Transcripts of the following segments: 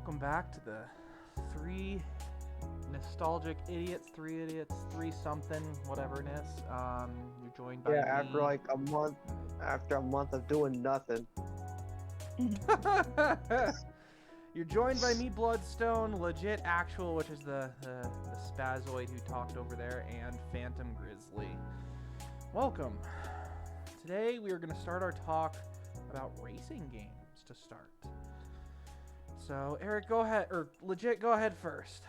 welcome back to the three nostalgic idiots, three something, whatever it is. You're joined by Yeah, me. after like a month of doing nothing. You're joined by me, Bloodstone, legit actual, which is the spazoid who talked over there, and Phantom Grizzly. Welcome. Today we are going to start our talk about racing games to start. So, Eric, go ahead, or legit, go ahead first.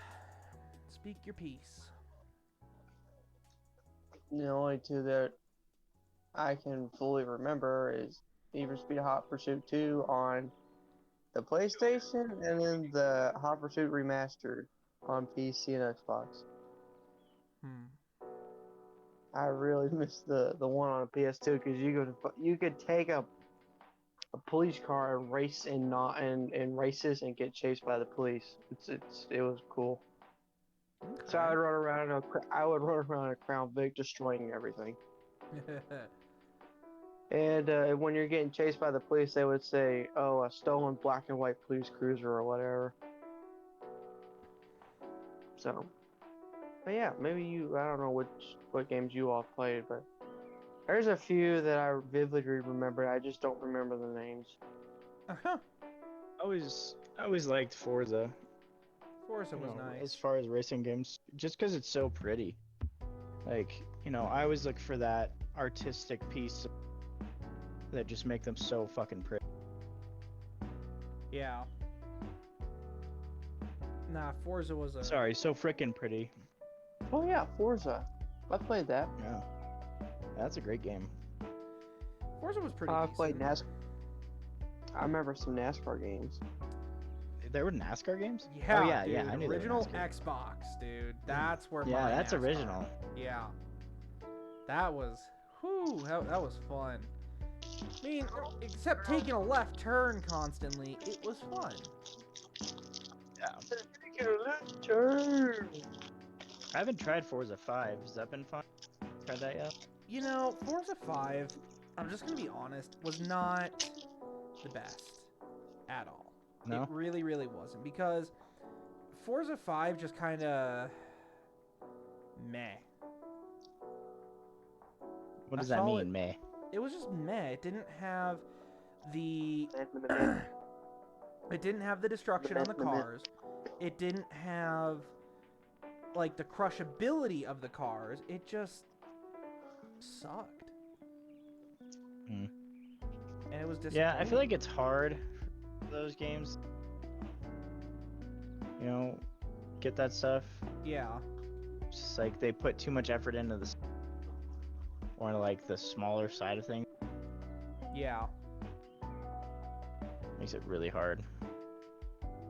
Speak your piece. The only two that I can fully remember is Need for Speed Hot Pursuit 2 on the PlayStation, and then the Hot Pursuit Remastered on PC and Xbox. I really miss the one on PS2 because you could take a police car and race in races and get chased by the police. It was cool. Okay. So I would run around a Crown Vic destroying everything. And when you're getting chased by the police, they would say, "Oh, a stolen black and white police cruiser or whatever." So, but yeah, maybe I don't know what games you all played, but there's a few that I vividly remember. I just don't remember the names. Uh-huh. I always liked Forza. Forza was nice. As far as racing games, just because it's so pretty. Like, I always look for that artistic piece that just make them so fucking pretty. Yeah. Nah, Forza was a... Sorry, so freaking pretty. Oh yeah, Forza. I played that. Yeah. That's a great game. Forza was pretty I decent. played NASCAR. I remember some NASCAR games. There were NASCAR games? Yeah, oh, yeah, dude, yeah. I knew original there were NASCAR. Xbox, dude. That's where Yeah, my that's NASCAR. original. Yeah. That was... Whew, that was fun. I mean, except taking a left turn constantly, it was fun. Yeah. Taking a left turn. I haven't tried Forza 5. Has that been fun? Tried that yet? You know, Forza 5, I'm just going to be honest, was not the best at all. No? It really, really wasn't. Because Forza 5 just kind of... meh. What does that mean, meh? It was just meh. It didn't have the... it didn't have the destruction on the cars. It didn't have, like, the crushability of the cars. It just sucked. Hmm. And it was disappointing. Yeah, I feel like it's hard for those games. Get that stuff. Yeah. It's just like they put too much effort into this, or like the smaller side of things. Yeah. Makes it really hard.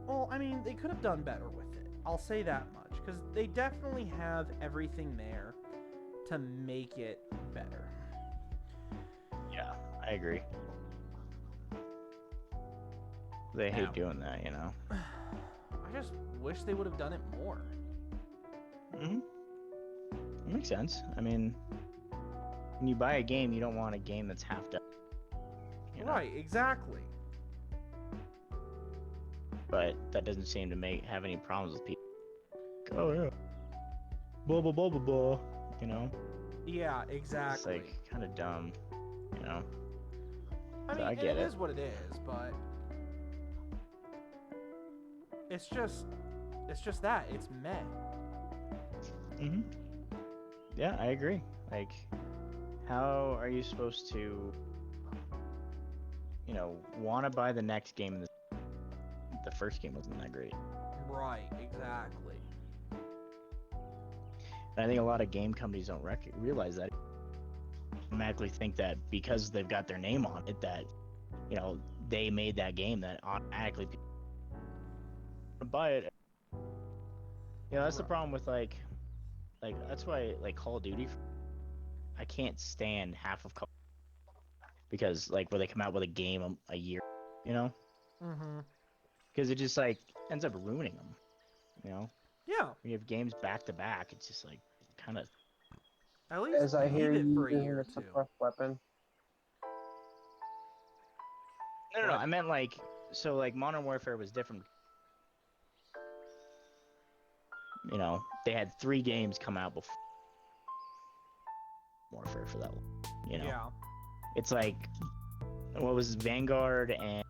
Well, I mean, they could have done better with it. I'll say that much. Because they definitely have everything there to make it better. Yeah, I agree. They hate doing that, I just wish they would have done it more. Mm-hmm. That makes sense. I mean, when you buy a game, you don't want a game that's half done. Right, exactly. But that doesn't seem to have any problems with people. Oh yeah. Blah blah blah blah blah. Yeah, exactly. It's like kind of dumb, I mean, I get it it. is what it is, but it's just that it's meh. Mhm. Yeah, I agree. Like, how are you supposed to, want to buy the next game? The first game wasn't that great. Right, exactly. And I think a lot of game companies don't realize that. Automatically think that because they've got their name on it, that they made that game, that automatically people buy it. That's the problem with like that's why Call of Duty. I can't stand half of Call because where they come out with a game a year, Mm-hmm. because it just ends up ruining them. Yeah. When you have games back to back, it's just kind of. At least As I hear leave it you for a using year a or two. suppressed weapon. No, I meant so Modern Warfare was different. You know, they had 3 games come out before Warfare for that one. You know, Yeah. it's like what was Vanguard and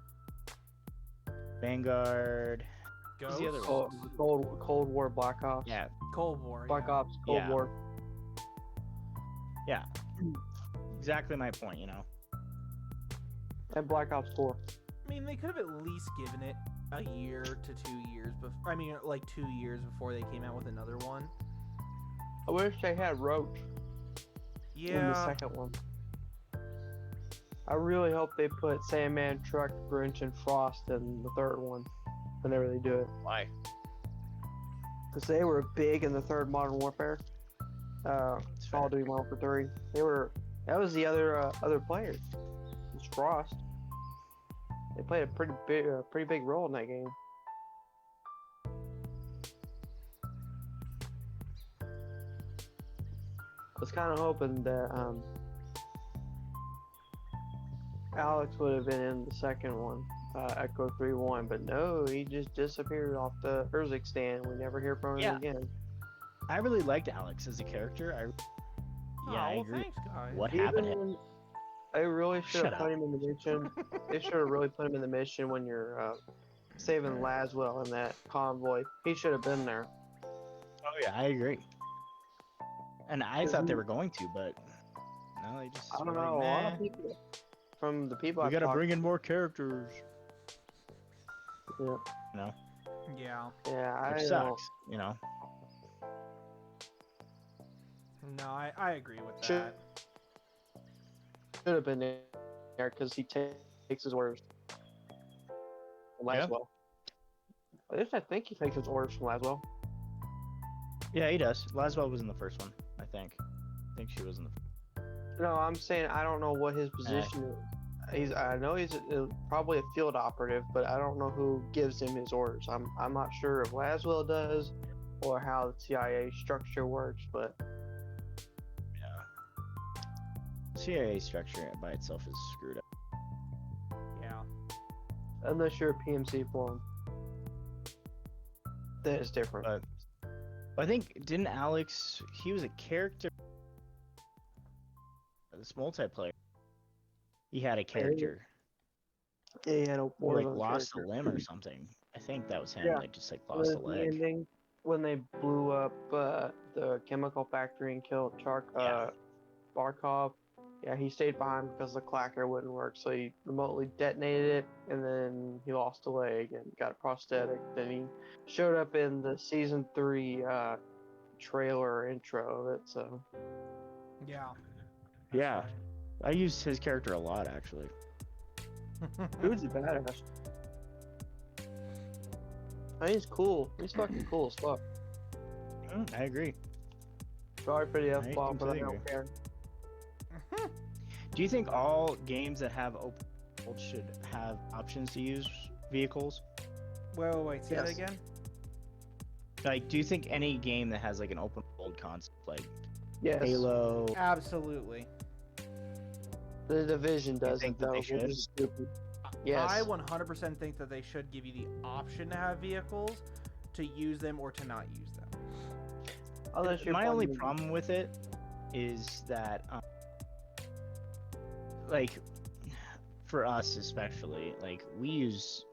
Vanguard. Who's the other Ghost? one? Cold War, Black Ops. Yeah, Cold War. Black yeah. Ops, Cold Yeah. War. yeah, exactly my point. You know, And Black Ops 4. I mean, they could have at least given it a year to 2 years. I mean, like 2 years before they came out with another one. I wish they had Roach in the Yeah. second one. I really hope they put Sandman, Truck, Grinch, and Frost in the third one whenever they do it. why? Because they were big in the third Modern Warfare. It's Call of Duty Modern Warfare 3. They were. That was the other players. It was Frost. They played a pretty big role in that game. I was kind of hoping that Alex would have been in the second one, Echo 3-1, but no, he just disappeared off the Urzik stand. We never hear from him Yeah. again. I really liked Alex as a character. Yeah, I well, agree. thanks, guys. What happened? Even they really should Shut have put him in the mission. They should have really put him in the mission when you're saving Laswell in that convoy. He should have been there. Oh yeah, I agree. And I thought they were going to, but no, they just. I don't were know. like, A lot "Nah, of people, from the people we I've gotta talked bring in more characters. to, You know, Yeah. yeah, which I sucks. You know. No, I agree with Should- that. should have been there because he takes his orders from Yeah. Laswell. At least I think he takes his orders from Laswell. Yeah, he does. Laswell was in the first one, I think. I think she was in the. No, I'm saying I don't know what his position is. I know he's probably a field operative, but I don't know who gives him his orders. I'm not sure if Laswell does or how the CIA structure works, but Yeah. CIA structure by itself is screwed up. Yeah. unless you're a PMC for him, that is different. But I think didn't Alex? He was a character. This multiplayer. He had a character. Yeah, he had a He like Warzone lost character. a limb or something. I think that was him. Yeah. Like just like When lost a the leg. ending, when they blew up the chemical factory and killed Yeah. Barkov, yeah, he stayed behind because the clacker wouldn't work, so he remotely detonated it, and then he lost a leg and got a prosthetic. Then he showed up in the season 3 trailer intro of it. So Yeah. Yeah. I used his character a lot actually. dude's a badass. I mean, he's cool. He's fucking cool as fuck. I agree. Sorry for the I F-bomb, but I completely don't agree. care. Do you think all games that have open world should have options to use vehicles? Wait, say that Yes. again? Like, do you think any game that has like an open world concept, like Yes, Halo, Absolutely. the Division does think it that though, they which should? is stupid. Yes. I 100% think that they should give you the option to have vehicles, to use them or to not use them. Unless you're my only playing- problem with it is that, like, for us especially, like we use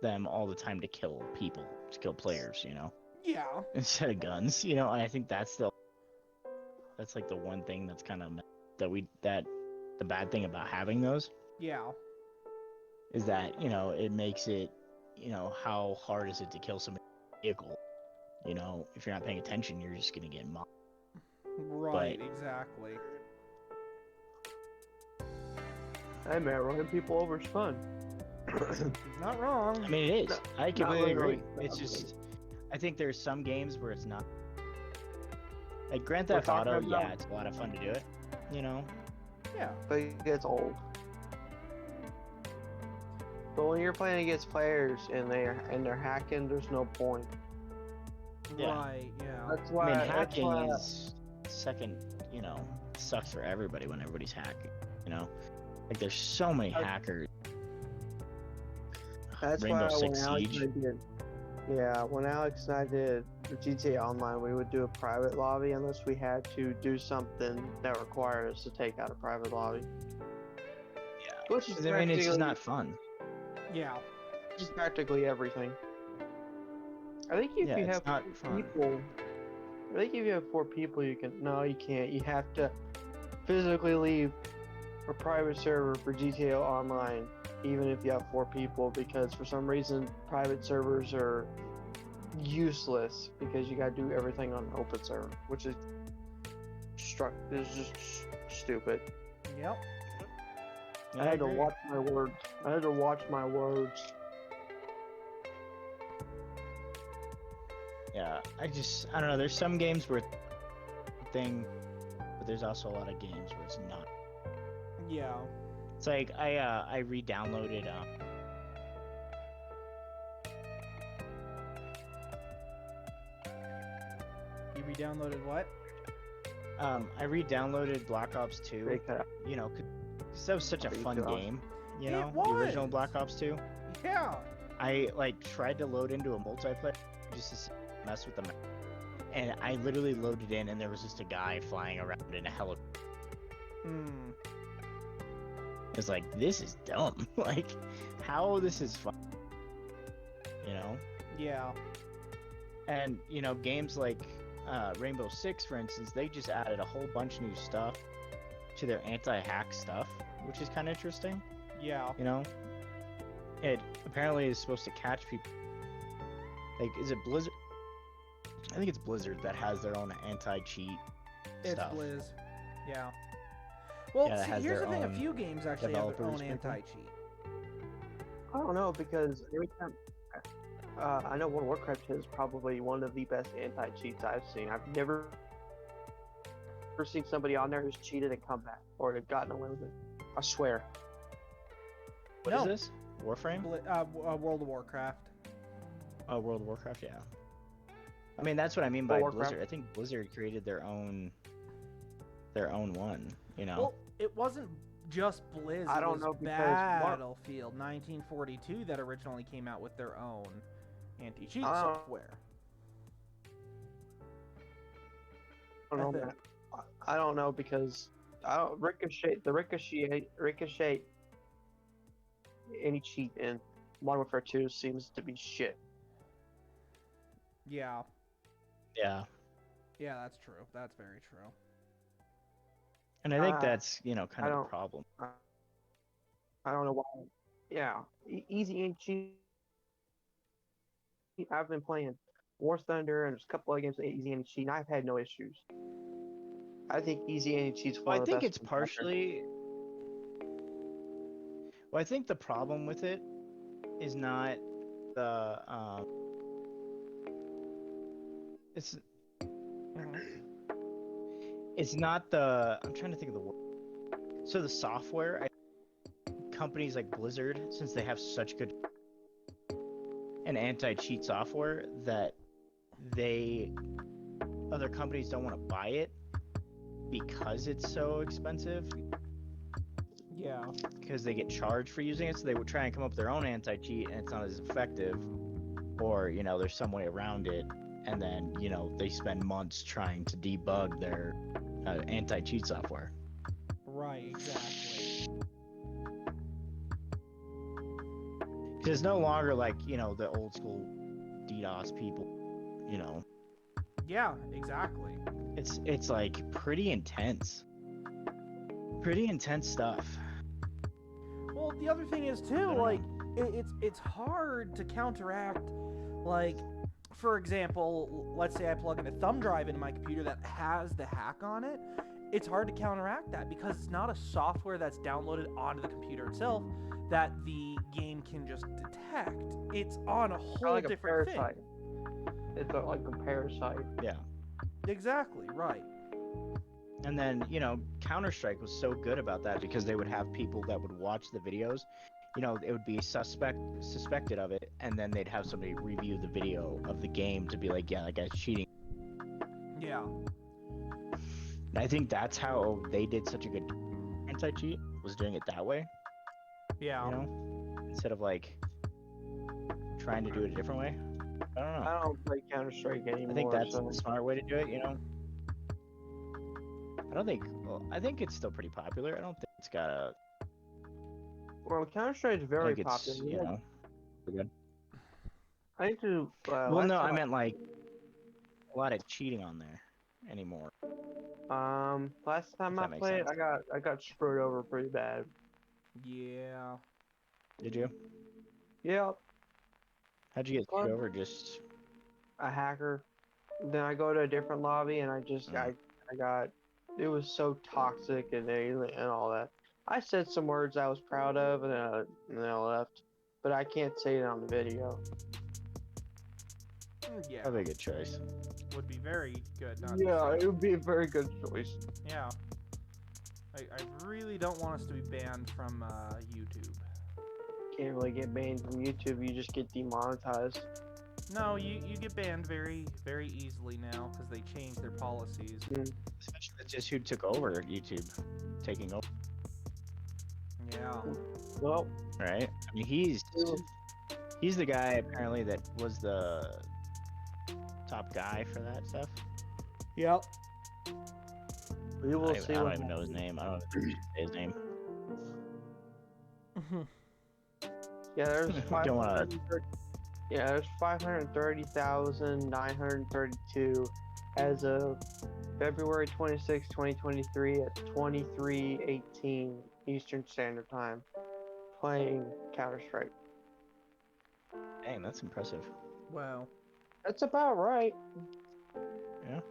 them all the time to kill people, to kill players, you know, Yeah. instead of guns, you know. And I think that's like the one thing that's kind of that the bad thing about having those Yeah. is that, you know, it makes it, you know, how hard is it to kill somebody in a vehicle? You know, if you're not paying attention, you're just gonna get mobbed. Right, exactly. Hey man, running people over is fun. Not wrong. I mean, it is. I completely really. agree. It's just, I think there's some games where it's not. Like Grand We're Theft Auto, talking about- yeah, it's a lot of fun to do it. You know, Yeah. But it gets old. But when you're playing against players and they're hacking, there's no point. Yeah. Right, yeah. That's I why. mean, that's hacking why- is second. You know, sucks for everybody when everybody's hacking. You know, like there's so many hackers. That's Rainbow why Six when Alex Siege. and I did, yeah, when Alex and I did for GTA Online, we would do a private lobby unless we had to do something that required us to take out a private lobby. Yeah. Which is I mean, it's just practically- not fun. Yeah. just practically everything. I think if Yeah, you it's have not 4 fun. people, I think if you have 4 people, you can. No, you can't. You have to physically leave a private server for GTA Online, even if you have 4 people, because for some reason private servers are useless because you gotta do everything on an open server, which is just stupid. Yep. I had to agree. watch my words. I had to watch my words. Yeah, I don't know. There's some games where it's a thing, but there's also a lot of games where it's not. Yeah. It's like I re-downloaded You re-downloaded what? I re-downloaded Black Ops 2. They cut out. You know, 'cause that was such a Are you fun done? game. You It know, the original was. Black Ops 2. Yeah. I like tried to load into a multiplayer just to mess with the map, and I literally loaded in, and there was just a guy flying around in a helicopter. Hmm. It's like, this is dumb. Like, how this is fun. You know? Yeah. And, you know, games like Rainbow Six, for instance, they just added a whole bunch of new stuff to their anti-hack stuff, which is kind of interesting. Yeah. You know? It apparently is supposed to catch people. Like, is it Blizzard? I think it's Blizzard that has their own anti-cheat It's stuff. Blizz. Yeah. Well, Yeah, it see, has here's the their thing: a own few games actually have their own developers, people. anti-cheat. I don't know because every time I know World of Warcraft is probably one of the best anti-cheats I've seen. I've never seen somebody on there who's cheated and come back or have gotten away with it. I swear. What is No. this? Warframe? World of Warcraft. Oh, World of Warcraft, yeah. I mean, that's what I mean by World of Warcraft. Blizzard. I think Blizzard created their own one, you know? Well, it wasn't just Blizz. I it don't was know because Battlefield 1942 that originally came out with their own anti-cheat Oh. software. I don't know. Method. Man. I don't know because Ricochet any cheat in Modern Warfare 2 seems to be shit. Yeah. Yeah. Yeah, that's true. That's very true. And I think Uh, that's, you know, kind I of the don't- problem. I don't know why. Yeah, easy any cheat. I've been playing War Thunder and there's a couple of games with easy any cheat, and I've had no issues. I think easy any cheat's one Well, I of the think best it's ones out there. partially. Well, I think the problem with it is not the it's it's not the I'm trying to think of the word. So the software, companies like Blizzard, since they have such good and anti-cheat software, that other companies don't want to buy it because it's so expensive, Yeah. because they get charged for using it, so they would try and come up with their own anti-cheat, and it's not as effective, or, you know, there's some way around it, and then, you know, they spend months trying to debug their anti-cheat software. Right. Exactly. Because it's no longer like, you know, the old school DDoS people, you know. Yeah. Exactly. It's like pretty intense stuff. Well, the other thing is too, don't like, it's hard to counteract. Like, for example, let's say I plug in a thumb drive into my computer that has the hack on it. It's hard to counteract that because it's not a software that's downloaded onto the computer itself that the game can just detect. It's on a Kinda whole like a different parasite. It's like a parasite. Yeah. thing. Exactly, right. And then, you know, Counter-Strike was so good about that because they would have people that would watch the videos. You know, it would be suspected of it, and then they'd have somebody review the video of the game to be like, yeah, that guy's cheating. Yeah. And I think that's how they did such a good anti-cheat, was doing it that way, Yeah. you know? Instead of, like, trying to do it a different way. I don't know. I don't play Counter-Strike anymore. I think that's so. the smart way to do it, you know? I don't think, well, I think it's still pretty popular. I don't think it's got a, Well, Counter-Strike is I very think it's, popular. you know, pretty good. I think to Well, last no, I time meant like a lot of cheating on there anymore. last time If I that makes played, sense. I got screwed over pretty bad. Yeah. Did you? Yep, How'd you get screwed Well- over? Just, a hacker. Then I go to a different lobby and I got it was so toxic and all that. I said some words I was proud of and then I left, but I can't say it on the video. Yeah. probably a good choice. Would be very good. Not to Yeah, say. it would be a very good choice. Yeah. I really don't want us to be banned from YouTube. Can't really get banned from YouTube. You just get demonetized. No, you get banned very, very easily now because they changed their policies. Especially with just who took over YouTube, taking over, Yeah. Well, right? I mean, he's the guy apparently that was the top guy for that stuff. Yep. we will see I don't what even know his name. I don't know his name. Yeah, there's Don't wanna- 530 Yeah, there's 530,932 as of February 26, 2023 at 23:18 Eastern Standard Time playing Counter-Strike. Dang, that's impressive. Wow. That's about right. Yeah.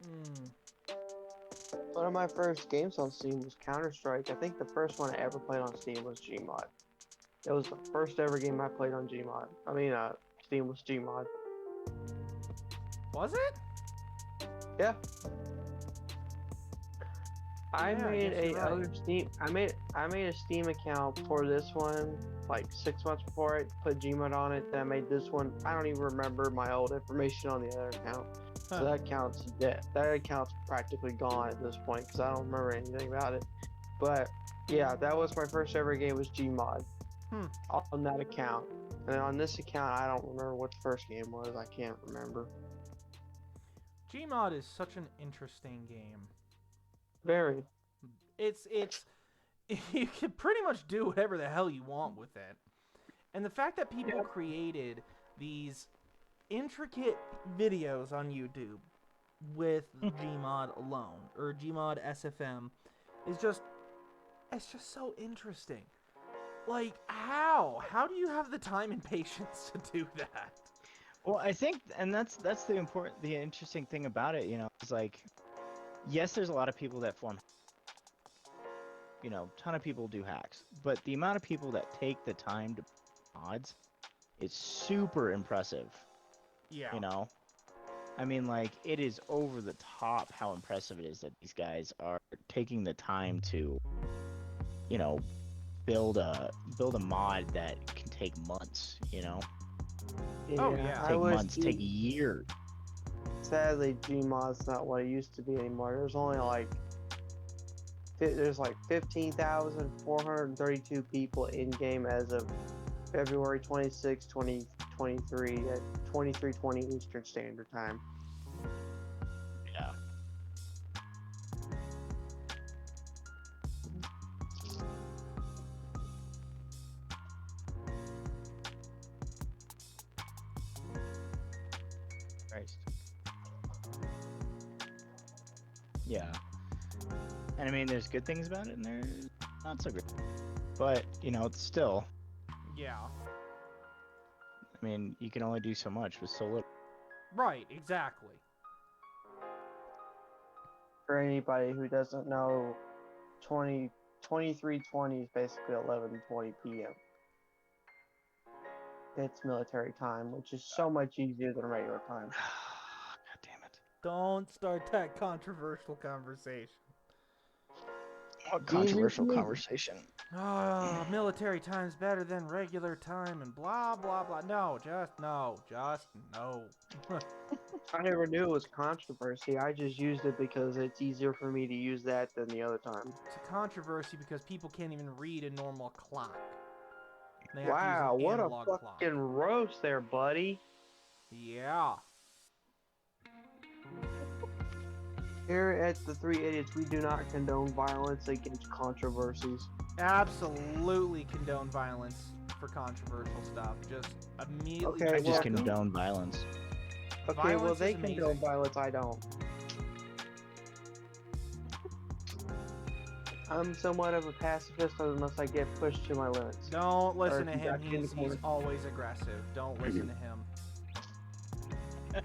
Mm. One of my first games on Steam was Counter-Strike. I think the first one I ever played on Steam was Gmod. It was the first ever game I played on Gmod. I mean, Steam was Gmod. Was it? Yeah. I Yeah, I made guess you're right. other Steam. I made a Steam account for this one like 6 months before I put Gmod on it. Then I made this one. I don't even remember my old information on the other account. Huh. So that account's dead. That account's practically gone at this point because I don't remember anything about it. But yeah, that was my first ever game was Gmod. On that account. And on this account, I don't remember what the first game was. I can't remember. Gmod is such an interesting game. Very. It's you can pretty much do whatever the hell you want with it. And the fact that people created these intricate videos on YouTube with Gmod alone or Gmod SFM is just it's just so interesting. Like how do you have the time and patience to do that? Well, I think, and that's the interesting thing about it, you know, is like, yes, there's a lot of people that form, you know, ton of people do hacks, but the amount of people that take the time to mods is super impressive. Yeah. You know, I mean, like, it is over the top how impressive it is that these guys are taking the time to, you know, build a mod that can take months, you know, Oh, yeah. I take wish months, take years. Sadly, Gmod's not what it used to be anymore. There's only like 15,432 people in game as of February 26, 2023 at 23:20 Eastern Standard Time. Yeah. Christ. Yeah. And I mean, there's good things about it, and there's not so good. But, you know, it's still, Yeah. I mean, you can only do so much with so little. Right, exactly. For anybody who doesn't know, 23:20 is basically 11:20 p.m. It's military time, which is so much easier than regular time. God damn it. Don't start that controversial conversation. What controversial me. conversation. Ah, military time's better than regular time and blah blah blah. No, just no. I never knew it was controversy. I just used it because it's easier for me to use that than the other time. It's a controversy because people can't even read a normal clock. They have to use Wow, an what a analog clock. fucking roast there, buddy. Yeah. Here at the Three Idiots, we do not condone violence against controversies. Absolutely condone violence for controversial stuff. Just immediately. Okay, I well, just condone violence. Okay, well, Violence they is amazing. condone violence, I don't. I'm somewhat of a pacifist unless I get pushed to my limits. Don't listen to if you him. got me in the He's corner. always aggressive. Don't listen to him.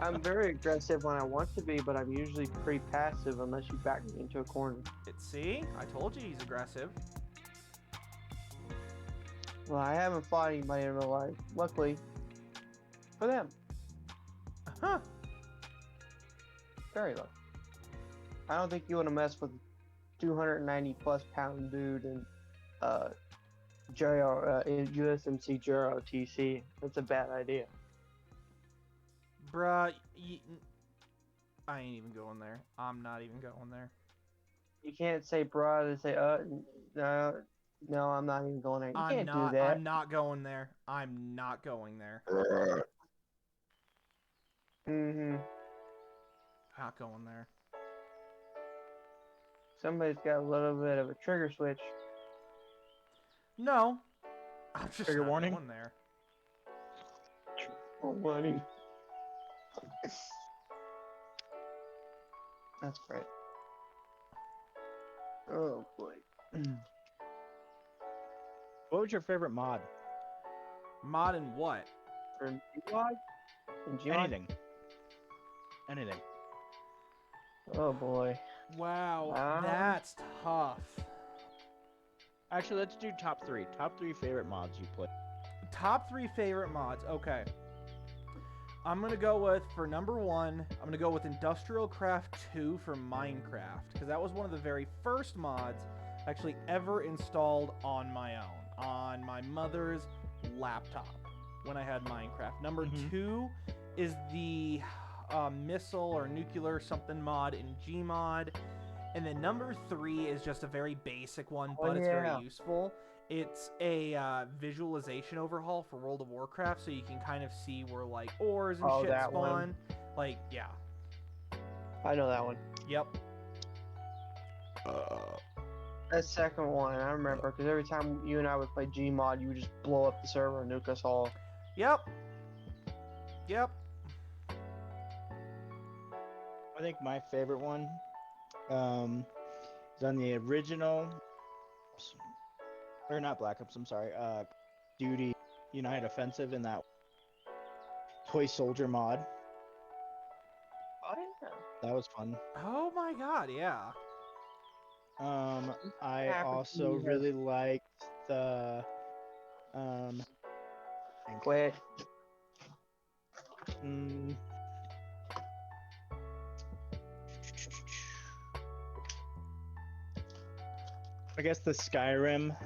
I'm very aggressive when I want to be, but I'm usually pretty passive unless you back me into a corner. See? I told you he's aggressive. Well, I haven't fought anybody in real life, luckily for them. Huh. Very lucky. I don't think you want to mess with 290 plus pound dude and USMC JROTC. That's a bad idea. Bruh, I ain't even going there. I'm not even going there. You can't say bruh and say no, I'm not even going there. You can't do that. I'm not going there. I'm not going there. Mm-hmm. Not going there. Somebody's got a little bit of a trigger switch. No. I'm just Trigger not warning? going there. Warning. That's great. Oh boy. What was your favorite mod? Mod and what? For Gmod? In Gmod? Anything. Anything. Oh boy. Wow, Wow. that's tough. Actually, let's do top 3. Top 3 favorite mods you play. Top 3 favorite mods. Okay. I'm going to go with, for number 1, I'm going to go with Industrial Craft 2 for Minecraft. Because that was one of the very first mods actually ever installed on my own. On my mother's laptop. When I had Minecraft. Number 2 is the missile or nuclear something mod in Gmod. And then number 3 is just a very basic one, but it's very useful. It's a visualization overhaul for World of Warcraft, so you can kind of see where, like, ores and shit that spawn. one. Like, yeah. I know that one. Yep. That second one, I remember, because every time you and I would play Gmod, you would just blow up the server and nuke us all. Yep. Yep. I think my favorite one is on the original, or not Black Ops, I'm sorry, Duty United Offensive in that Toy Soldier mod. Oh yeah. That was fun. Oh my god, yeah. I also really liked the Quit. I guess the Skyrim.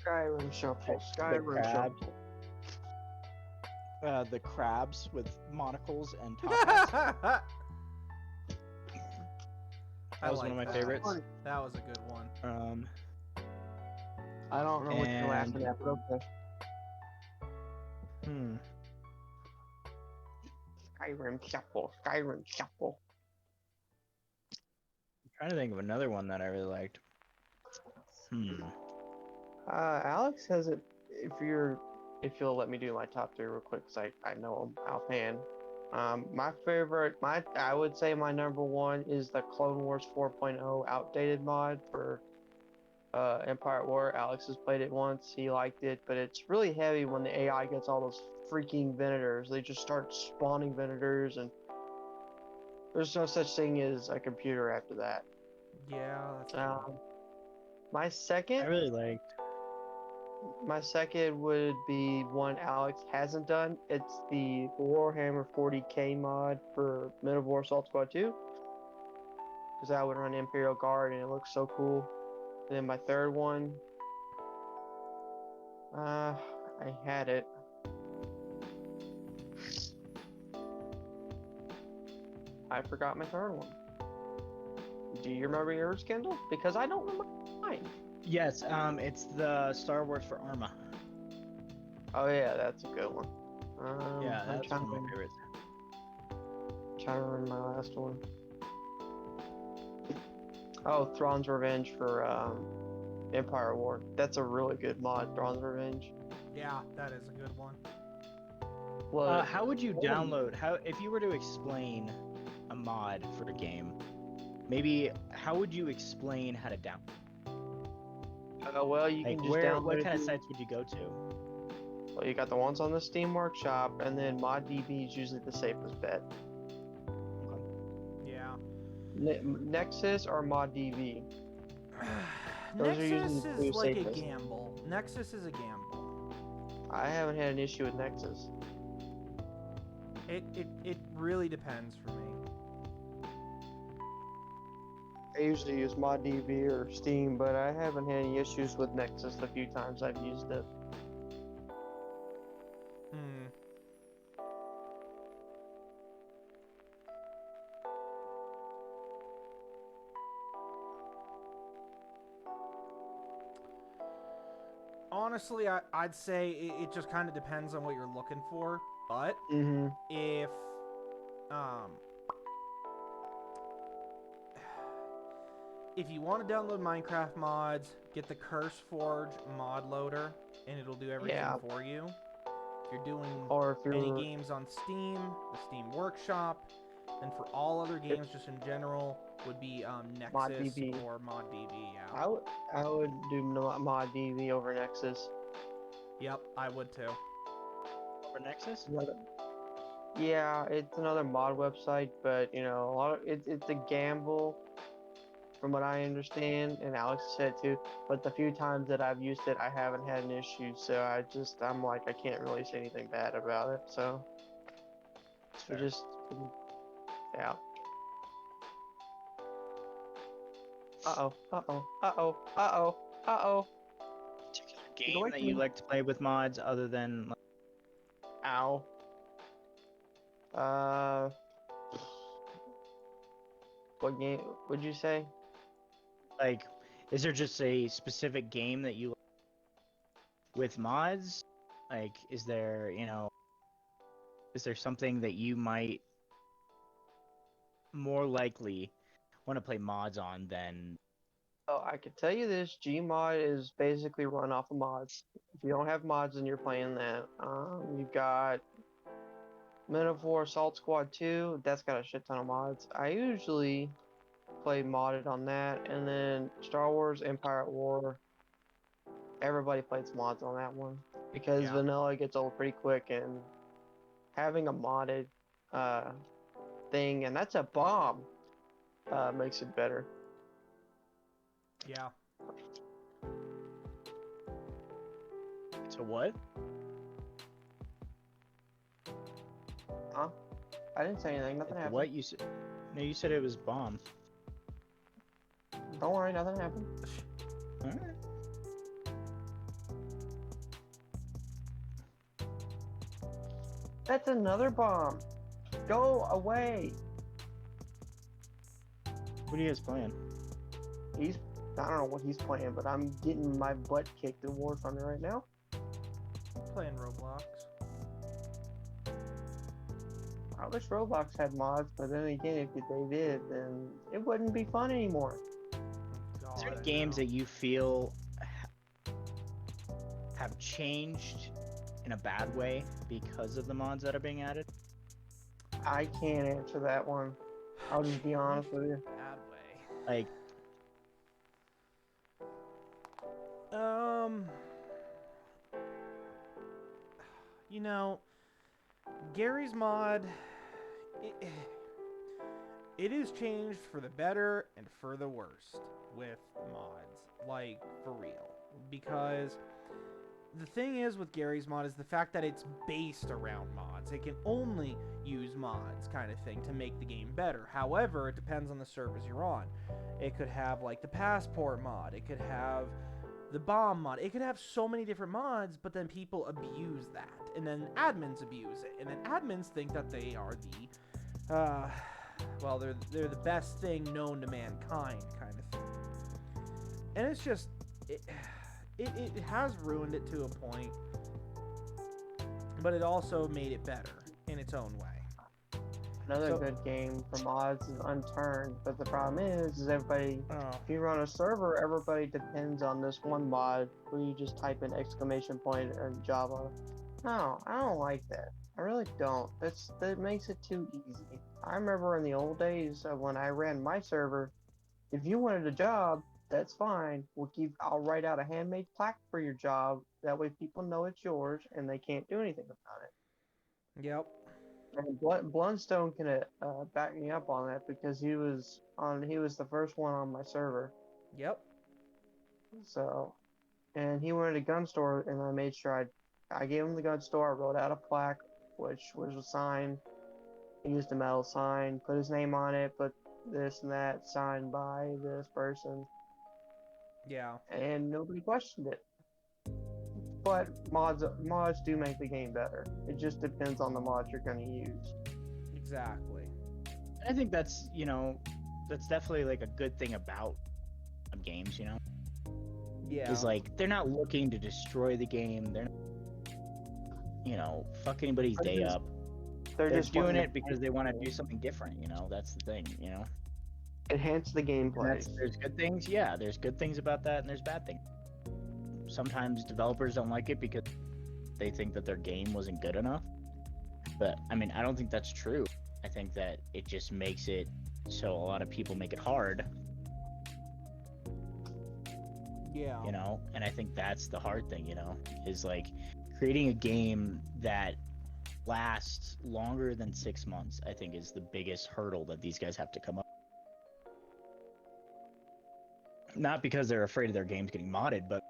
Skyrim Shuffle. Skyrim crab. Shuffle. The crabs with monocles and top hats. That was one of my favorites. That was a good one. I don't know what you're laughing at, but okay. Skyrim Shuffle. Skyrim Shuffle. I'm trying to think of another one that I really liked. Alex has it. If you'll let me do my top 3 real quick, because I know I'm offhand. My favorite, I would say my number 1 is the Clone Wars 4.0 outdated mod for Empire at War. Alex has played it once, he liked it, but it's really heavy when the AI gets all those freaking Venators. They just start spawning Venators, and there's no such thing as a computer after that. Yeah, that's my second. I really liked. My second would be one Alex hasn't done. It's the Warhammer 40k mod for Men of War Assault Squad 2. Because I would run Imperial Guard and it looks so cool. And then my third one, I had it. I forgot my third one. Do you remember yours, Kendall? Because I don't remember mine. Yes, it's the Star Wars for Arma. Oh yeah, that's a good one. Yeah, I'm that's trying one of my to, favorites. trying to remember my last one. Oh, Thrawn's Revenge for Empire War. That's a really good mod, Thrawn's Revenge. Yeah, that is a good one. What? How would you download? How if you were to explain a mod for a game? Maybe how would you explain how to download? Well, you Like can just download what it kind of through- sites would you go to? Well, you got the ones on the Steam Workshop, and then ModDB is usually the safest bet. Yeah. Nexus or ModDB? Those are usually Nexus the is two like a safest. gamble. Nexus is a gamble. I haven't had an issue with Nexus. It really depends for me. I usually use ModDB or Steam, but I haven't had any issues with Nexus the few times I've used it. Hmm. Honestly, I'd say it just kind of depends on what you're looking for. But Mm-hmm. if um if you want to download Minecraft mods, get the Curse Forge mod loader, and it'll do everything Yeah. for you. If you're doing Or if any you're games on Steam, the Steam Workshop, and for all other games just in general would be Nexus ModDB. or ModDB. Yeah. I would do ModDB over Nexus. Yep, I would too. For Nexus? Yeah, it's another mod website, but you know, a lot of it's a gamble, from what I understand, and Alex said too. But the few times that I've used it, I haven't had an issue, so I'm like I can't really say anything bad about it. So Fair. just yeah. Uh-oh, uh-oh, uh-oh, uh-oh, uh-oh. Particular Get game away that from you me. like to play with mods other than Ow. Uh, what game would you say? like is there just a specific game that you like with mods? Like is there, is there something that you might more likely want to play mods on than Oh, I can tell you this, Gmod is basically run off of mods. If you don't have mods and you're playing that, you've got Men of War Assault Squad 2, that's got a shit ton of mods. I usually play modded on that, and then Star Wars Empire at War, everybody plays mods on that one. Because Yeah. vanilla gets old pretty quick, and having a modded thing, and that's a bomb, makes it better. Yeah. to what? Huh? I didn't say anything, nothing happened. What you said? No, you said it was bomb. Don't worry, nothing happened. Alright. That's another bomb. Go away. What are you guys playing? I don't know what he's playing, but I'm getting my butt kicked in War Thunder right now. I'm playing Roblox. I wish Roblox had mods, but then again, if they did, then it wouldn't be fun anymore. God, Is there any I games know. that you feel have changed in a bad way because of the mods that are being added? I can't answer that one. I'll just be honest with you. Bad way. Like, You know, Gary's mod, it is changed for the better and for the worst with mods, like for real. Because the thing is with Gary's mod is the fact that it's based around mods. It can only use mods kind of thing to make the game better. However, it depends on the servers you're on. It could have like the passport mod. It could have the bomb mod. It could have so many different mods, but then people abuse that. And then admins abuse it. And then admins think that they are the, well, they're the best thing known to mankind kind of thing. And it's just, it, it has ruined it to a point, but it also made it better in its own way. Another So- good game for mods is Unturned, but the problem is everybody. Oh, If you run a server, everybody depends on this one mod where you just type in exclamation point and Java. No, I don't like that. I really don't. That makes it too easy. I remember in the old days when I ran my server, if you wanted a job, that's fine. I'll write out a handmade plaque for your job. That way people know it's yours and they can't do anything about it. yep. And Bloodstone can back me up on that because he was the first one on my server. Yep. So, and he wanted a gun store, and I made sure I gave him the gun store. I wrote out a plaque, which was a sign. He used a metal sign, put his name on it, put this and that, signed by this person, Yeah. and nobody questioned it. But mods do make the game better. It just depends on the mods you're going to use. Exactly. I think that's, that's definitely like a good thing about games, Yeah. is like they're not looking to destroy the game. They're not, fuck anybody's day up. They're just doing wanting it because they want to do something different, That's the thing, enhance the gameplay. There's good things, yeah. There's good things about that, and there's bad things. Sometimes developers don't like it because they think that their game wasn't good enough. But I mean, I don't think that's true. I think that it just makes it so a lot of people make it hard, Yeah. And I think that's the hard thing, is like creating a game that lasts longer than 6 months. I think is the biggest hurdle that these guys have to come up. Not because they're afraid of their games getting modded, but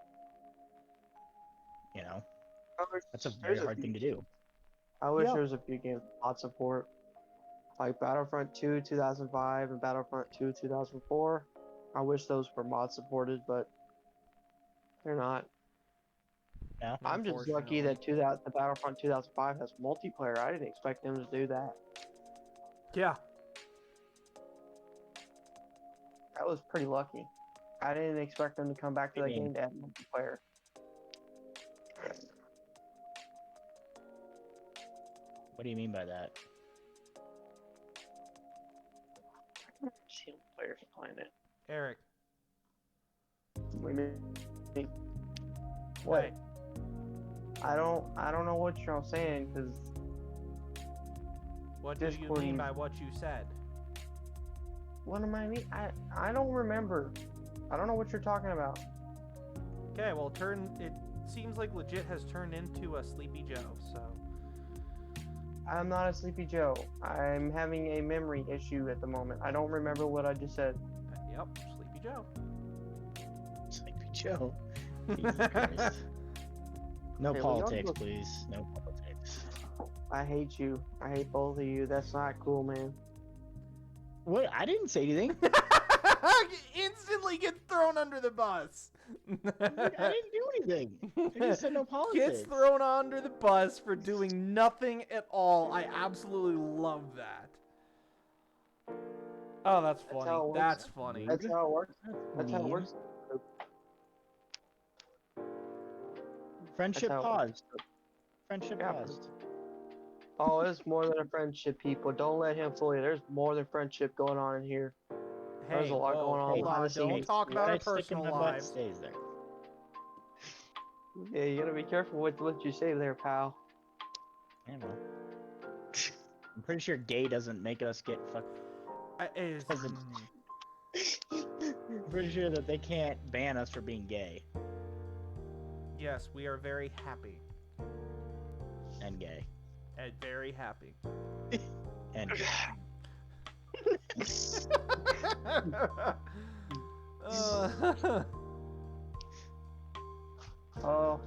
that's a very hard thing to do. I wish Yeah. there was a few games with mod support, like Battlefront 2 2005 and Battlefront 2 2004. I wish those were mod supported, but they're not. Yeah. I'm just lucky that the Battlefront 2005 has multiplayer. I didn't expect them to do that. Yeah. That was pretty lucky. I didn't expect them to come back to that game to add multiplayer. What do you mean by that? Single players playing it. Eric. What do you mean? What? Hey. I don't know what you're all saying because What do you Discord mean is- by what you said? what am I mean? I don't remember. I don't know what you're talking about. Okay, well, it seems like legit has turned into a Sleepy Joe, so. I'm not a Sleepy Joe. I'm having a memory issue at the moment. I don't remember what I just said. Yep, Sleepy Joe. Sleepy Joe. Jesus Christ. No Okay, we politics, don't- please. No politics. I hate you. I hate both of you. That's not cool, man. What? I didn't say anything. Instantly get thrown under the bus. I didn't do anything. I just said no politics. Gets thrown under the bus for doing nothing at all. I absolutely love that. Oh, that's how funny. it works. That's funny. That's how it works. That's how it Mean. works. Friendship That's how- paused. Friendship Yeah. paused. Oh, it's more than a friendship, people. Don't let him fool you. There's more than friendship going on in here. There's Hey, a lot whoa, going on hold behind on. the Don't scenes. talk about our Right stick in personal my butt lives. stays there. Yeah, you gotta be careful with what you say there, pal. I know. I'm pretty sure gay doesn't make us get fucked. Doesn't- I'm pretty sure that they can't ban us for being gay Yes, we are very happy. and gay And very happy. and gay. Uh, Oh,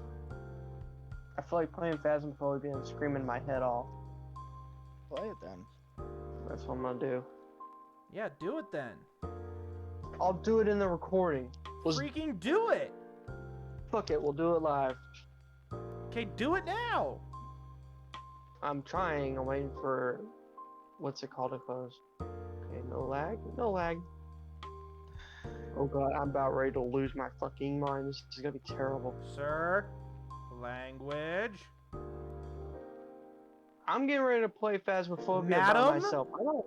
I feel like playing Phasmophobia and screaming my head off. Play it then. That's what I'm gonna do. yeah, do it then. I'll do it in the recording. Freaking do it. Fuck it, we'll do it live. Okay, do it now. I'm trying. I'm waiting for what's it called to close. Okay, no lag. No lag. Oh god, I'm about ready to lose my fucking mind. This is gonna be terrible. Sir, language. I'm getting ready to play Phasmophobia by Madam? myself. I don't.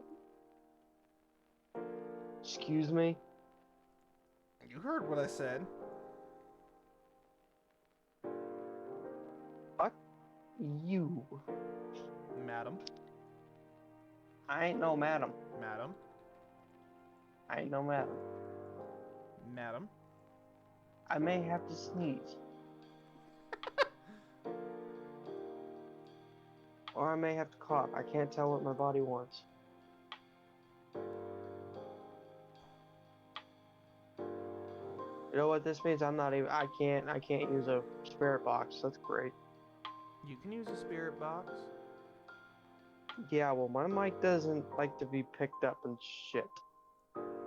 Excuse me? You heard what I said. Fuck you. Madam. I ain't no madam. Madam. I ain't no madam. Madam. I may have to sneeze. Or I may have to cough. I can't tell what my body wants. You know what this means? I can't use a spirit box. That's great. You can use a spirit box. Yeah, well, my mic doesn't like to be picked up and shit.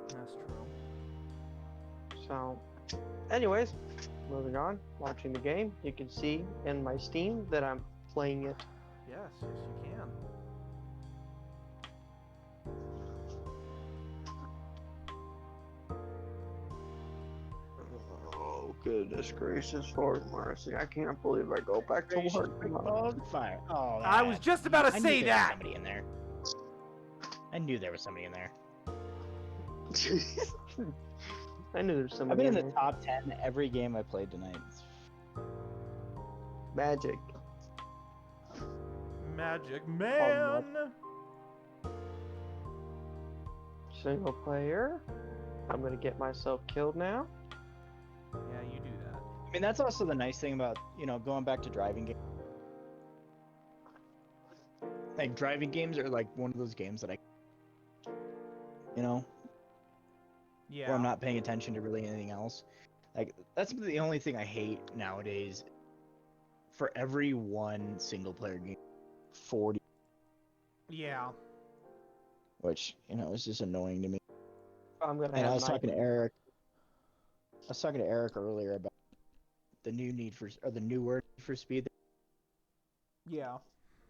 That's true. So, anyways, moving on. Launching the game. You can see in my Steam that I'm playing it. Yes, yes you can. Oh, goodness gracious, Lord mercy. I can't believe I go back to work. Oh, fire. Oh, I was just about to I say knew there was that. somebody in there. I knew there was somebody in there. I knew there was I've somebody been in in the there. top 10 every game I played tonight. Magic. Magic man. Single player. I'm gonna get myself killed now. Yeah, you do that. I mean, that's also the nice thing about, going back to driving games. Like, driving games are like one of those games that Yeah. where I'm not paying attention to really anything else. Like, that's the only thing I hate nowadays. For every one single player game, 40, Yeah. which, is just annoying to me. I'm gonna And have I was my talking to Eric. I was talking to Eric earlier about the new the newer Need for Speed. Yeah.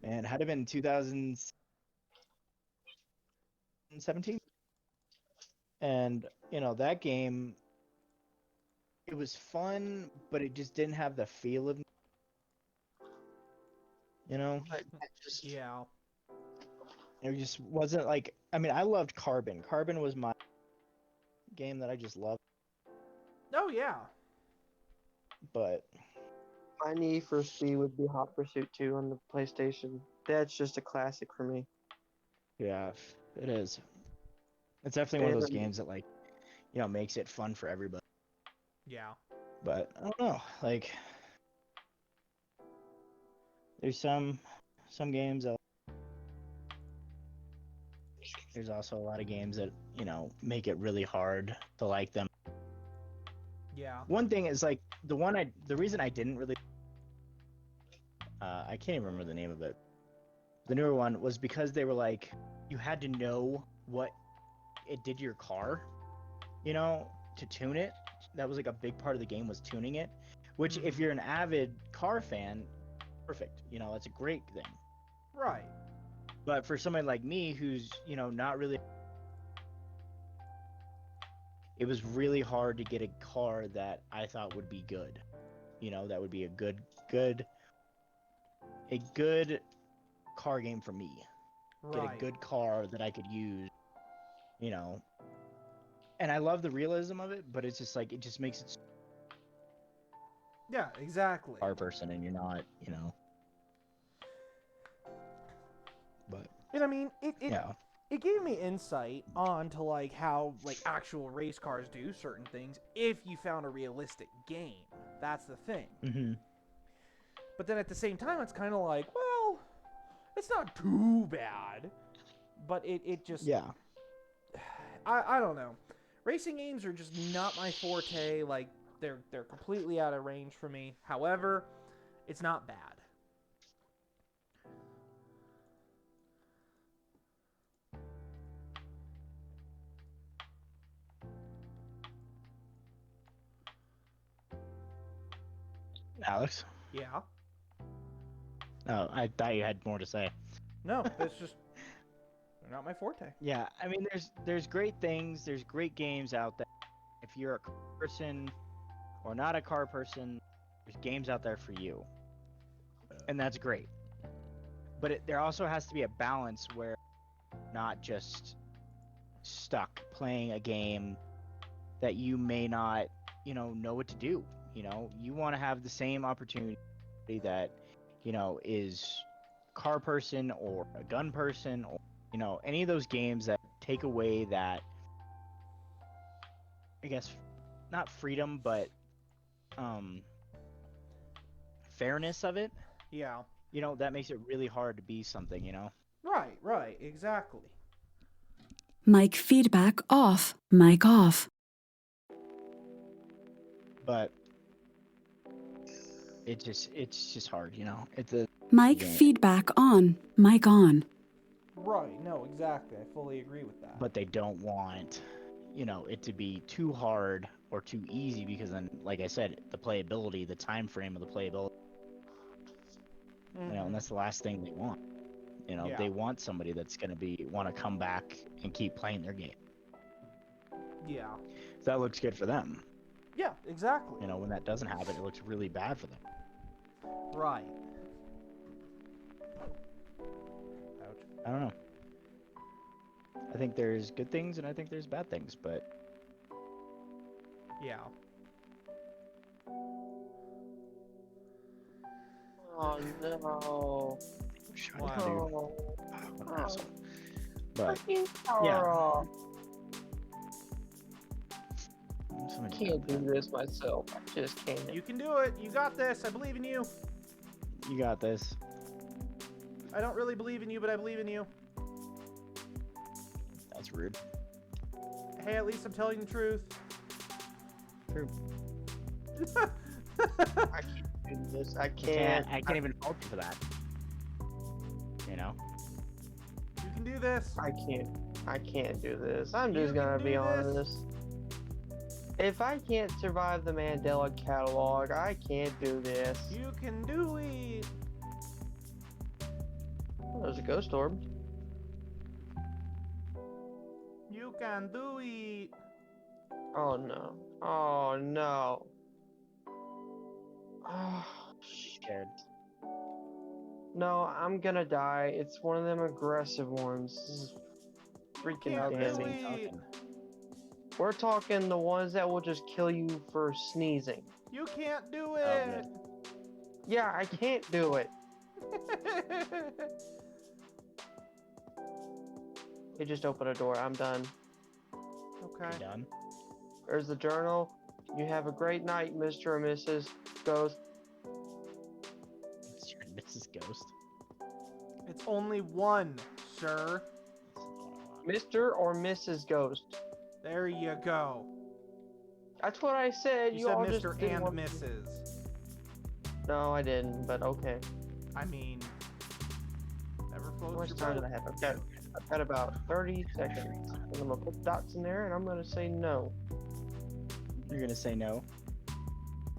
And had it been 2017, and that game, it was fun, but it just didn't have the feel of, Yeah. it just wasn't like. I mean, I loved Carbon. Carbon was my game that I just loved, Oh yeah. but My Need for Speed would be Hot Pursuit 2 on the PlayStation. That's just a classic for me. yeah, it is. It's definitely one of those And- games that makes it fun for everybody. Yeah. But I don't know, like there's some games that there's also a lot of games that, make it really hard to like them. Yeah. One thing is like the reason I didn't really I can't even remember the name of it. The newer one was because they were like you had to know what it did to your car, to tune it. That was like a big part of the game was tuning it, which if you're an avid car fan, perfect. That's a great thing. Right. But for somebody like me who's, not really, it was really hard to get a car that I thought would be good. That would be a good car game for me. Right. Get a good car that I could use, And I love the realism of it, but it's just like it just makes it Yeah, exactly. car person and you're not, But And I mean, it yeah. it gave me insight onto like how like actual race cars do certain things if you found a realistic game. That's the thing. Mm-hmm. But then at the same time, it's kind of like, well, it's not too bad. But it just Yeah. I don't know. Racing games are just not my forte. Like they're completely out of range for me. However, it's not bad. Alex? Yeah. Oh, I thought you had more to say. No, it's just they're not my forte. Yeah, I mean, there's great things, there's great games out there. if you're a car person or not a car person, there's games out there for you, and that's great. But there also has to be a balance where not just stuck playing a game that you may not, know what to do. You want to have the same opportunity that, is car person or a gun person or, any of those games that take away that, I guess, not freedom, but fairness of it. Yeah. That makes it really hard to be something, Right, exactly. Mic feedback off. Mic off. But it's just hard, It's a Mic game. feedback on. Mic on. Right, no, exactly. I fully agree with that. But they don't want, it to be too hard or too easy, because then, like I said, the playability, the time frame of the playability, and that's the last thing they want. Yeah. They want somebody that's going to want to come back and keep playing their game. Yeah. That looks good for them. Yeah, exactly. When that doesn't happen, it looks really bad for them. Right. Ouch. I don't know. I think there's good things and I think there's bad things, but Yeah. Oh no. Wow. No. what an asshole. But Fucking yeah. Carl. something I can't do this myself. I just can't. You can do it. You got this. I believe in you. You got this. I don't really believe in you, but I believe in you. That's rude. Hey, at least I'm telling the truth. True. I can't do this. I can't. I can't even fault you for that. You can do this. I can't do this. I'm You just gonna can be do honest. If I can't survive the Mandela catalog, I can't do this. You can do it. Oh, there's a ghost orb. You can do it. Oh no. Oh no. Oh, Scared. no, I'm gonna die. It's one of them aggressive ones. This is freaking Can't do damning. it. We're talking the ones that will just kill you for sneezing. You can't do Oh, it. Yeah, I can't do it. It just opened a door. I'm done. Okay. You done? There's the journal. You have a great night, Mr. or Mrs. Ghost. It's your Mrs. Ghost. It's only one, sir. Mr. or Mrs. Ghost. There you go. That's what I said. You all said just Mr. didn't and want- Mrs. No, I didn't, but okay. I mean, never How floats much your time boat. do I have? I've got about 30 seconds. And I'm gonna put dots in there and I'm gonna say no. You're gonna say no?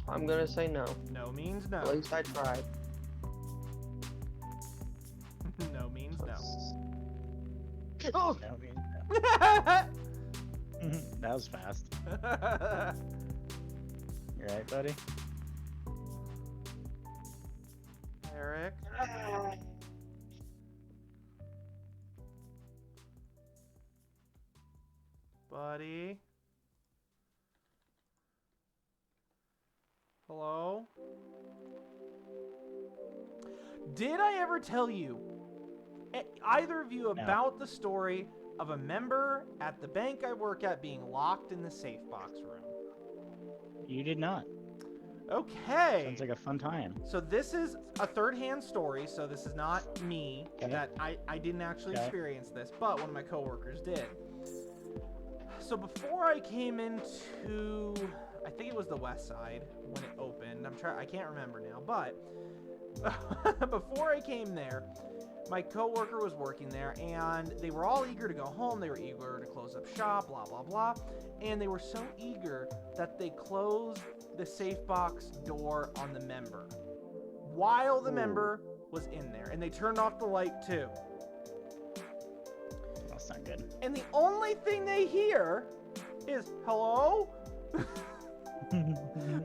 I'm gonna say no. No means no. At least I tried. No means no. Oh! No, I mean, no. That was fast. You right, buddy? Eric. Buddy. Hello? Did I ever tell you, either of you, No. about the story of a member at the bank I work at being locked in the safe box room? You did not. Okay. Sounds like a fun time. So this is a third-hand story, so this is not me. Okay. That I didn't actually Okay. experience this, but one of my coworkers did. So before I came into, I think it was the West Side when it opened. I can't remember now, but before I came there, my coworker was working there, and they were all eager to go home. They were eager to close up shop, blah blah blah, and they were so eager that they closed the safe box door on the member while the member was in there, and they turned off the light too. That's not good. And the only thing they hear is, hello?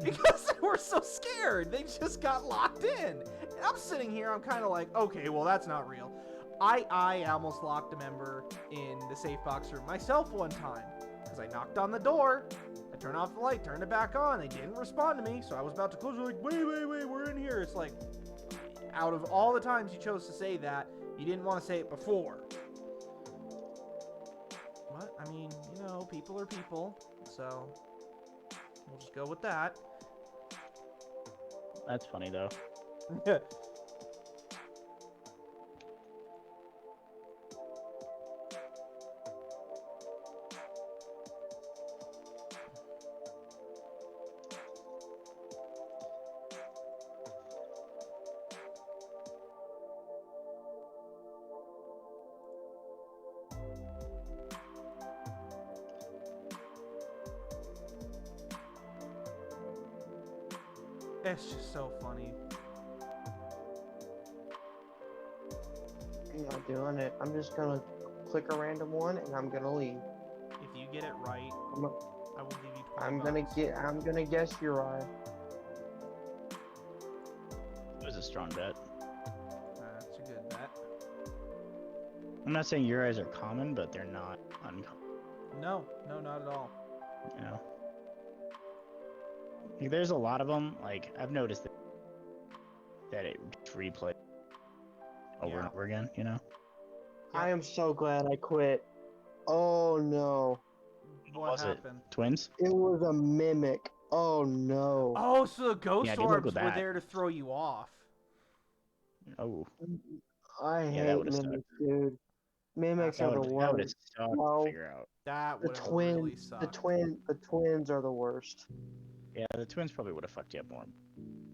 Because they were so scared. They just got locked in. And I'm sitting here, I'm kind of like, okay, well, that's not real. I almost locked a member in the safe box room myself one time. Because I knocked on the door. I turned off the light, turned it back on. They didn't respond to me. So I was about to close. They're like, wait, we're in here. It's like, out of all the times you chose to say that, you didn't want to say it before. But, I mean, you know, people are people. So we'll just go with that. That's funny though. It's just so funny. I'm not doing it. I'm just gonna click a random one and I'm gonna leave. If you get it right, I'm, I will give you 20 I'm bucks. gonna guess Uri. It was a strong bet. That's a good bet. I'm not saying your eyes are common, but they're not uncommon. No, not at all. You know, like, there's a lot of them. Like I've noticed that it gets replayed over and over again. You know. I am so glad I quit. Oh no. What was happened? it? Twins? It was a mimic. Oh no. Oh, so the ghost Yeah, good luck orbs with were that. there to throw you off. Oh, I Yeah, that hate would've mimics, dude. Mimics That are the that would have worst. sucked No. to figure out. That The would have really sucked. the twins are the worst. Yeah, the twins probably would have fucked you up more.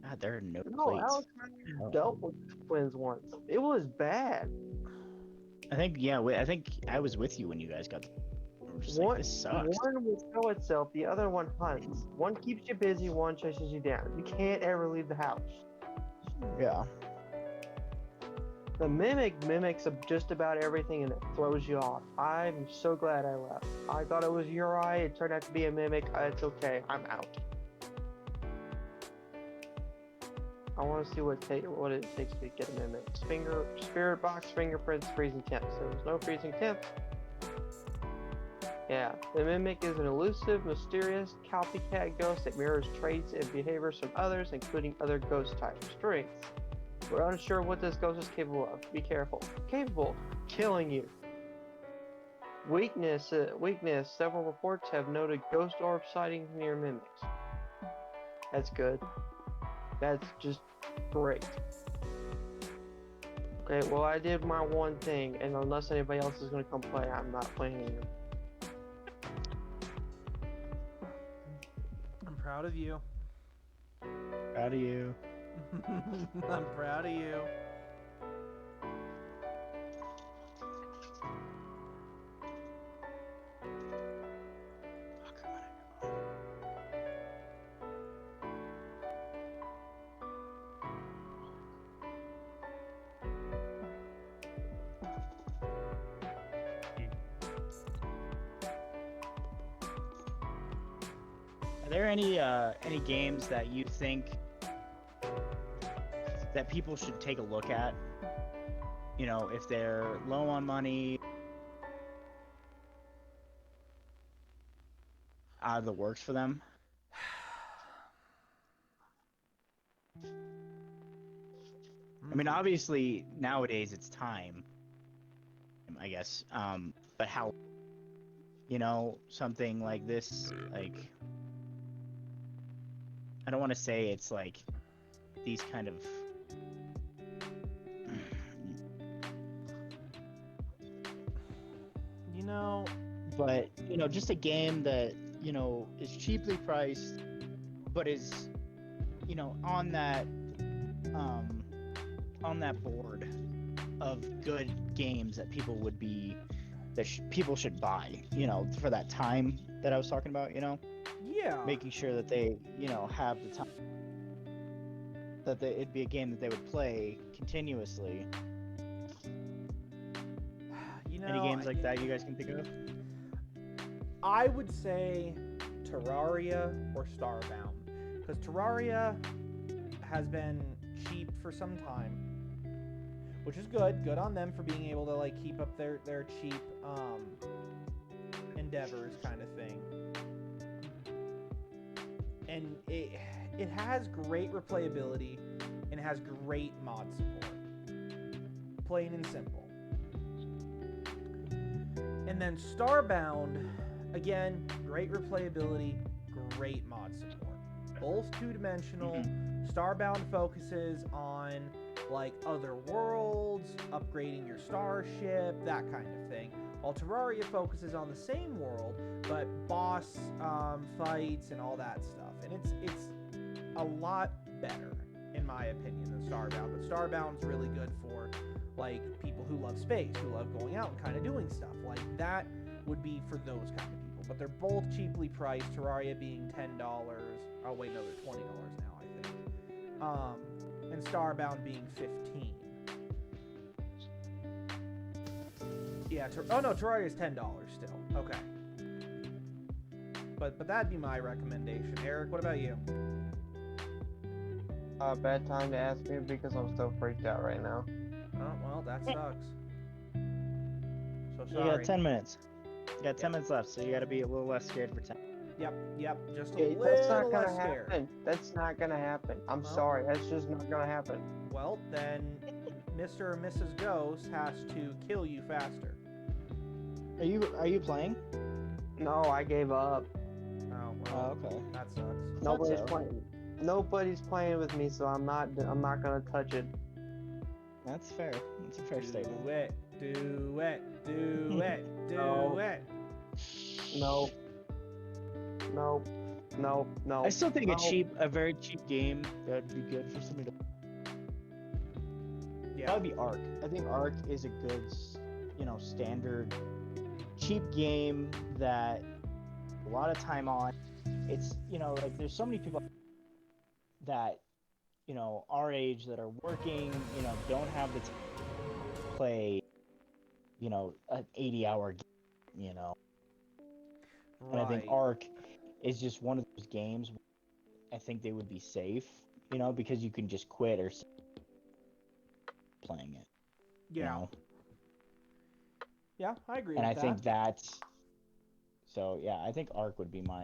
God, there are no No, plates. Alex dealt with twins once. It was bad. I think I think I was with you when you guys got. We were just like, this sucks. One will show itself, the other one hunts. One keeps you busy, one chases you down. You can't ever leave the house. Yeah. The mimic mimics just about everything and it throws you off. I'm so glad I left. I thought it was Uri, it turned out to be a mimic. It's okay, I'm out. I want to see what it takes to get a mimic. Spirit box, fingerprints, freezing temps. There was no freezing temps. Yeah, the mimic is an elusive, mysterious, copycat ghost that mirrors traits and behaviors from others, including other ghost types. Strengths. We're unsure what this ghost is capable of. Be careful. Capable. Killing you. Weakness. Several reports have noted ghost orb sightings near mimics. That's good. That's just great. Okay, well I did my one thing, and unless anybody else is going to come play, I'm not playing anymore. I'm proud of you. Proud of you. I'm proud of you. Are there any games that you think that people should take a look at? You know, if they're low on money, out of the works for them. I mean, obviously nowadays it's time, I guess. But how, you know, something like this, like, I don't want to say it's like these kind of You know, but you know, just a game that, you know, is cheaply priced but is, you know, on that board of good games that people would be people should buy, you know, for that time that I was talking about, you know, yeah. making sure that they, you know, have the time that it'd be a game that they would play continuously. You know, Any games like that you guys can think of? I would say Terraria or Starbound. Because Terraria has been cheap for some time, which is good. Good on them for being able to like keep up their cheap endeavors kind of thing. And it has great replayability and has great mod support. Plain and simple. And then Starbound, again, great replayability, great mod support. Both two-dimensional. Starbound focuses on like other worlds, upgrading your starship, that kind of thing. While Terraria focuses on the same world, but boss fights and all that stuff. And it's a lot better, in my opinion, than Starbound. But Starbound's really good for like people who love space, who love going out and kind of doing stuff. Like that would be for those kind of people. But they're both cheaply priced. Terraria being $10. Oh wait, no, they're $20 now, I think. And Starbound being $15. Yeah. Oh no, Terraria is $10 still. Okay. But that'd be my recommendation. Eric, what about you? Bad time to ask me because I'm still freaked out right now. Oh well, that sucks. So You sorry. got 10 minutes. You got 10 minutes left, so you got to be a little less scared for 10. Yep. Just a That's not little gonna less scared. happen. That's not gonna happen. I'm Well- sorry. That's just not gonna happen. Well, then Mr. or Mrs. Ghost has to kill you faster. Are you playing? No, I gave up. Oh, Oh, well, okay. that sucks. Nobody's so. playing. Nobody's playing with me, so I'm not gonna touch it. That's fair. That's a fair Do statement. it. Do No. it. No. No. I still think no. a very cheap game that'd be good for somebody to. Yeah. That would be Ark. I think Ark is a good, standard, cheap game that a lot of time on. It's like there's so many people that our age that are working, don't have the time to play, an 80-hour game, And I think Right. Ark is just one of those games I think they would be safe, because you can just quit or playing it. Yeah. Yeah, I agree And with I that. think that's so yeah, I think Ark would be my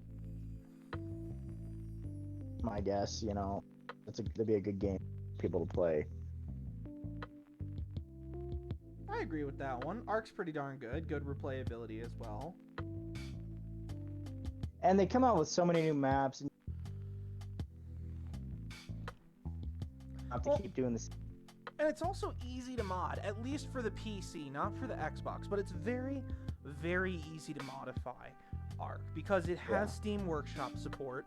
guess, that'd be a good game for people to play. I agree with that one. Ark's pretty darn good. Good replayability as well. And they come out with so many new maps and have to Well, keep doing this. And it's also easy to mod, at least for the PC, not for the Xbox, but it's very, very easy to modify Ark because it has Steam Workshop support.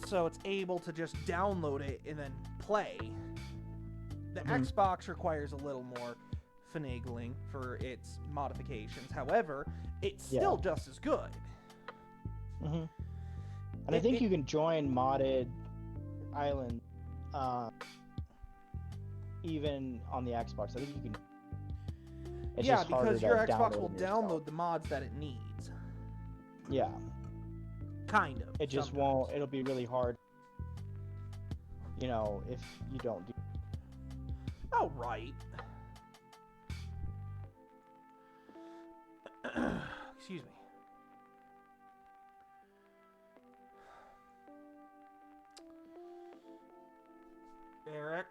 So it's able to just download it and then play. The Xbox requires a little more finagling for its modifications. However, it's still just as good. And I think you can join modded island even on the Xbox. I think you can. It's just harder because to your Xbox download will it yourself. download the mods that it needs. Yeah. Kind of. It just sometimes. won't. It'll be really hard. If you don't do. Oh, right. Excuse me. Eric.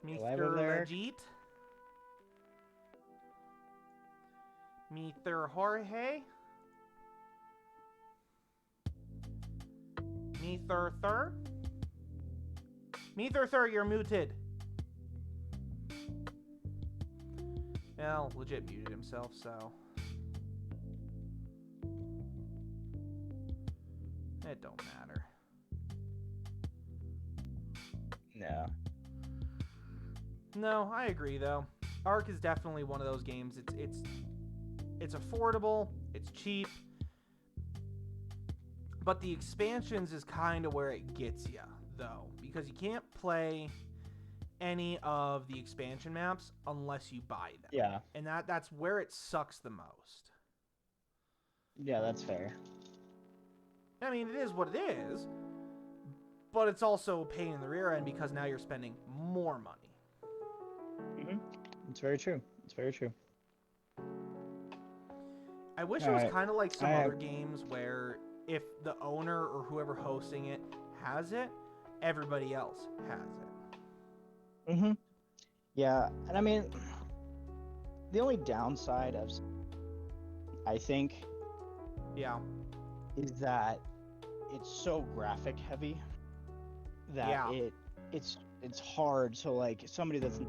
Hello Mr. there. Legit. Mr. Jorge. Mr. Thur. Mr. Thur, you're muted. Well, legit muted himself, so. It don't matter. No. No, I agree though. Ark is definitely one of those games. It's affordable, it's cheap, but the expansions is kind of where it gets you though, because you can't play any of the expansion maps unless you buy them. Yeah. And that's where it sucks the most. Yeah, that's fair. I mean, it is what it is, but it's also a pain in the rear end because now you're spending more money. Mm-hmm. It's very true. It's very true. I wish it was Alright. kind of like some other games where if the owner or whoever hosting it has it, everybody else has it. Mm-hmm. Yeah, and I mean, the only downside of, I think, Yeah. is that it's so graphic heavy that Yeah. it's hard. So like somebody that's new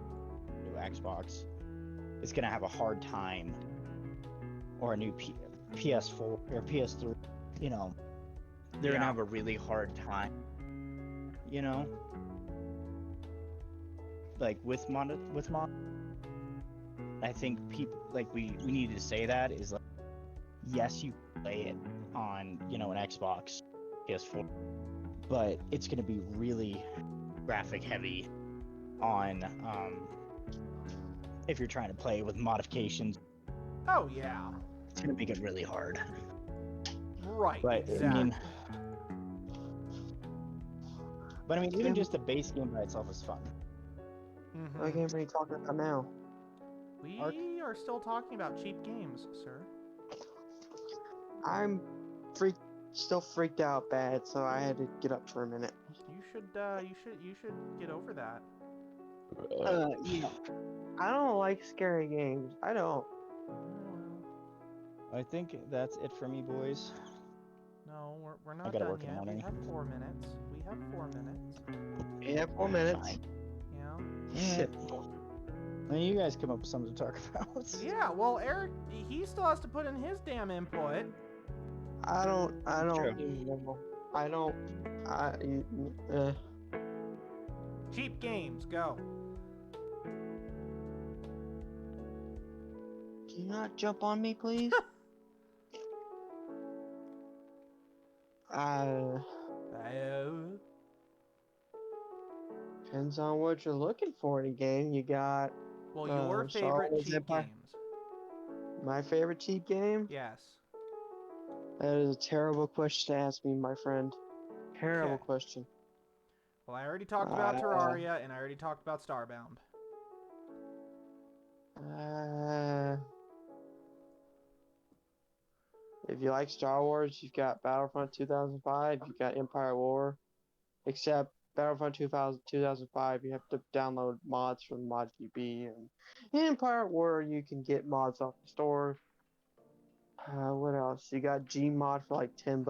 to Xbox is gonna have a hard time, or a new PS4 or PS3. You know, they're gonna have a really hard time. You know, like with mod. I think people like we need to say that is like, yes, you play it on, you know, an Xbox, PS4, but it's going to be really graphic heavy on if you're trying to play with modifications. Oh yeah. It's going to make it really hard. Right. But exactly. I mean, even just the base game by itself is fun. Mhm. What game are you talking about now? We Ark? are still talking about cheap games, sir. I'm still freaked out bad, so I had to get up for a minute. You should get over that. Yeah. I don't like scary games. I don't. I think that's it for me, boys. No, we're not gotta done work in the yet. We morning. have 4 minutes. We have 4 minutes. Yeah, 4 minutes. Fine. Yeah. Shit. And you guys come up with something to talk about. Yeah. Well, Eric, he still has to put in his damn input. I don't True. even know. I don't. Cheap games, go. Can you not jump on me, please? Depends on what you're looking for in a game. You got Well, your Star favorite Wars cheap Empire. games. My favorite cheap game? Yes. That is a terrible question to ask me, my friend. Terrible Okay. question. Well, I already talked about Terraria, and I already talked about Starbound. If you like Star Wars, you've got Battlefront 2005, you've got Empire War. Except Battlefront 2005, you have to download mods from ModQB, and Empire War, you can get mods off the store. What else? You got Gmod for like $10.